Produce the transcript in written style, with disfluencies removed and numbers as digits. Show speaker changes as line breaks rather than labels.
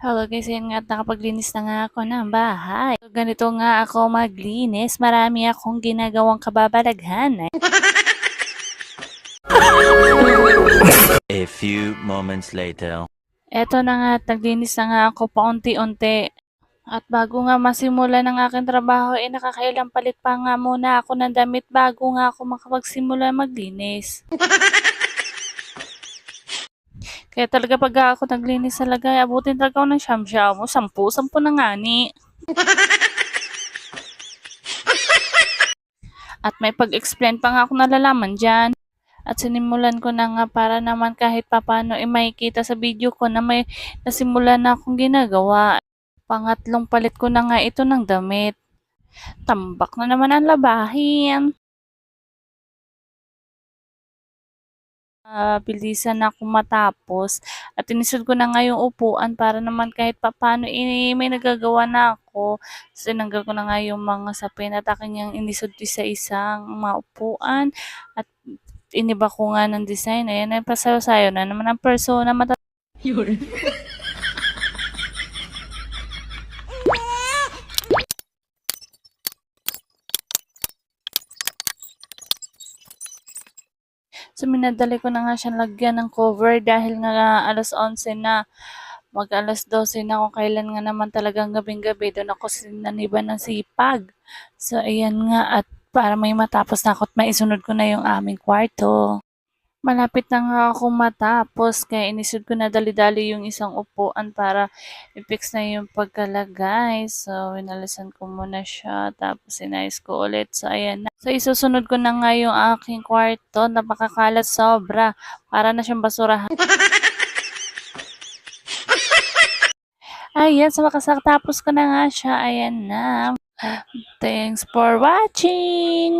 Hello guys, ayun nga at nakapaglinis na nga ako ng bahay. So, ganito nga ako maglinis. Marami akong ginagawang kababalaghan.
A few moments later.
Eto na nga at naglinis na nga ako paunti-unti. At bago nga masimulan ng aking trabaho, nakakailang palit pa nga muna ako ng damit bago nga ako makapagsimula maglinis. Kaya talaga pag ako naglinis talaga, abutin talaga ako ng siyam-siyam mo. 10 na nga ni. At may pag-explain pa nga ako nalalaman dyan. At sinimulan ko na nga para naman kahit papano makikita sa video ko na may nasimulan na akong ginagawa. Pangatlong palit ko na nga ito ng damit. Tambak na naman ang labahin. Bilisan na akong matapos at inisod ko na nga yung upuan para naman kahit papano may nagagawa na ako. So, tinanggal ko na nga yung mga sapin at aking yung inisod isa-isang maupuan at iniba ko nga ng design. Ayan, ay pasayo-sayo na naman ang persona So, minadali ko na nga siyang lagyan ng cover dahil nga alas 11 na. Mag alas 12 na kung kailan nga naman talagang gabing-gabi. Doon ako sinaniban ng sipag. So, ayan nga at para may matapos na ako at maisunod ko na yung aming kwarto. Malapit na nga ako matapos kaya inisod ko na dali-dali yung isang upuan para i-fix na yung pagkalagay. So, winalisan ko muna siya tapos inayos ko ulit. So, ayan na. So, isusunod ko na nga yung aking kwarto. Napakakalat sobra. Para na siyang basurahan. Ayan, so makasakatapos ko na nga siya. Ayan na. Thanks for watching!